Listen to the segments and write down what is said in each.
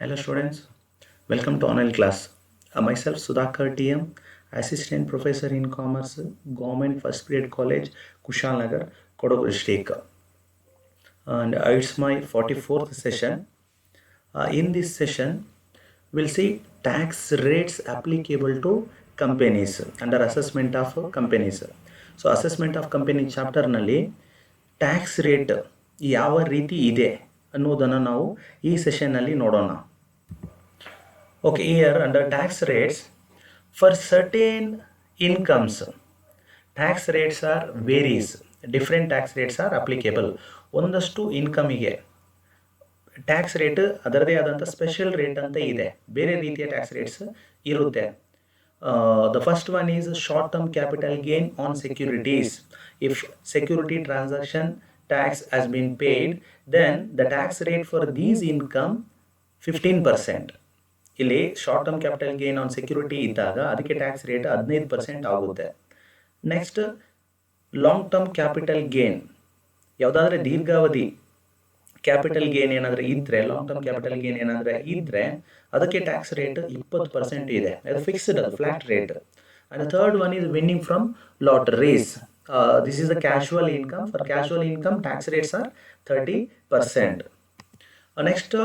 Hello students, welcome to online class. Myself Sudhakar TM, Assistant Professor in Commerce, Government First Grade College, Kushalnagar, Kodagu district. And it's my 44th session. In this session, we'll see tax rates applicable to companies under assessment of companies. So assessment of company chapter ನಲ್ಲಿ tax rate ಯಾವ ರೀತಿ ಇದೆ ಅನ್ನೋದನ್ನು ನಾವು ಈ ಸೆಷನ್ನಲ್ಲಿ ನೋಡೋಣ. Okay, here under tax rates, for certain incomes, tax rates are varies. Different tax rates are applicable. ಒಂದಷ್ಟು ಇನ್ಕಮಿಗೆ tax rate ಅದರದೇ ಆದಂಥ ಸ್ಪೆಷಲ್ ರೇಟ್ ಅಂತ ಇದೆ, ಬೇರೆ ರೀತಿಯ ಟ್ಯಾಕ್ಸ್ ರೇಟ್ಸ್ ಇರುತ್ತೆ. The first one is short term capital gain on securities. If security transaction tax has been paid, then the tax rate for these income 15%. ಇಲ್ಲಿ short term capital gain on security ಇದ್ದಾಗ ಅದಕ್ಕೆ tax rate 15% ಆಗುತ್ತೆ. Next long term capital gain, ಯಾವುದಾದ್ರೆ ದೀರ್ಘಾವಧಿ capital gain ಏನಾದರೂ ಇದ್ದರೆ, long term capital gain ಏನಾದರೆ ಇದ್ದರೆ ಅದಕ್ಕೆ ಟ್ಯಾಕ್ಸ್ ರೇಟ್ 20% ಇದೆ. ಅದು ಫಿಕ್ಸ್ಡ್, ಅದು flat rate. And third one is winning from lotteries. This is the casual income. For casual income tax rates are 30%. Next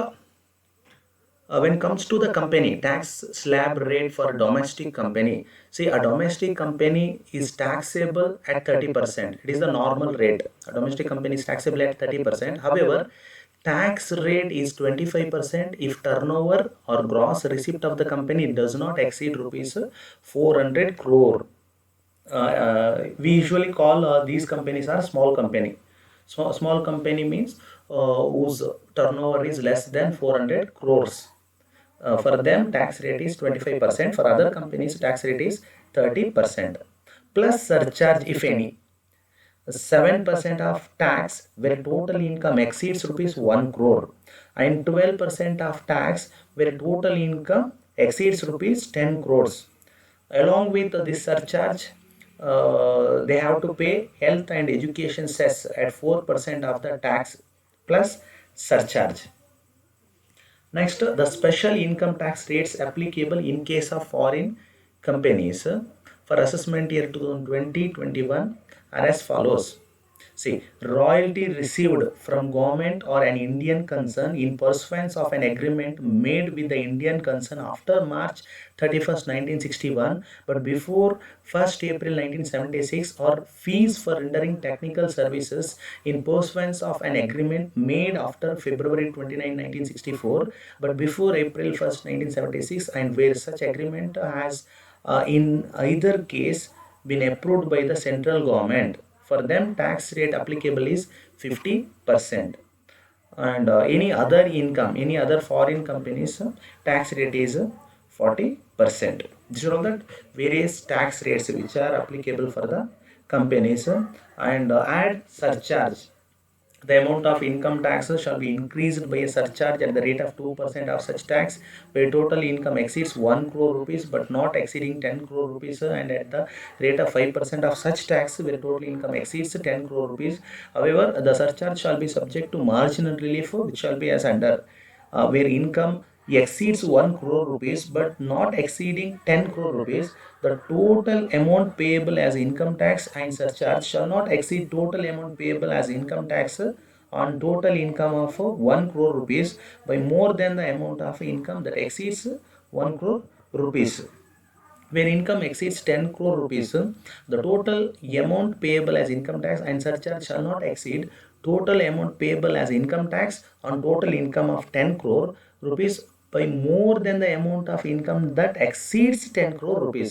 when it comes to the company tax slab rate for domestic company, see, a domestic company is taxable at 30%. It is the normal rate. A domestic company is taxable at 30%. However, tax rate is 25% if turnover or gross receipt of the company does not exceed rupees 400 crore. We usually call these companies are small company. So small company means whose turnover is less than 400 crores. For them tax rate is 25%. For other companies tax rate is 30%. Plus surcharge if any. 7% of tax where total income exceeds rupees 1 crore and 12% of tax where total income exceeds rupees 10 crores. Along with this surcharge, they have to pay health and education cess at 4% of the tax plus surcharge. Next, the special income tax rates applicable in case of foreign companies for assessment year 2020-21 are as follows. See, royalty received from government or an Indian concern in pursuance of an agreement made with the Indian concern after March 31st, 1961 but before 1st April 1976, or fees for rendering technical services in pursuance of an agreement made after February 29, 1964 but before April 1st, 1976, and where such agreement has in either case been approved by the central government. For them tax rate applicable is 50%. And any other income, any other foreign companies tax rate is 40%. These are all the various tax rates which are applicable for the companies. And add surcharge. The amount of income taxes shall be increased by a surcharge at the rate of 2% of such tax where total income exceeds 1 crore rupees but not exceeding 10 crore rupees, and at the rate of 5% of such tax where total income exceeds 10 crore rupees. However, the surcharge shall be subject to marginal relief, which shall be as under where income exceeds 1 crore rupees but not exceeding 10 crore rupees, the total amount payable as income tax and surcharge shall not exceed total amount payable as income tax on total income of 1 crore rupees by more than the amount of income that exceeds 1 crore rupees. When income exceeds 10 crore rupees, the total amount payable as income tax and surcharge shall not exceed total amount payable as income tax on total income of 10 crore rupees by more than the amount of income that exceeds 10 crore rupees.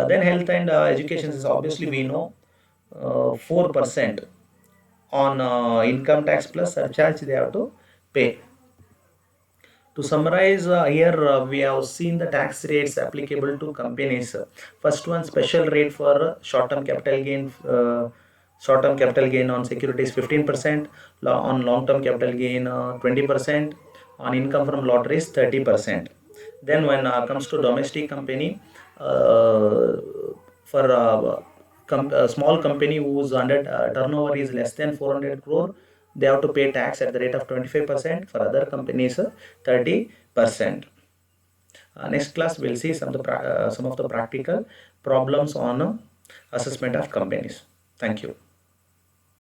Then health and education is obviously we know 4% on income tax plus surcharge they have to pay. To summarize, here we have seen the tax rates applicable to companies. First one, special rate for short-term capital gain. Short-term capital gain on securities 15%, on long-term capital gain 20%, on income from lotteries 30%. Then when comes to domestic company, for small company whose under turnover is less than 400 crore, they have to pay tax at the rate of 25%. For other companies, 30%. Next class we'll see some of the practical problems on assessment of companies. Thank you.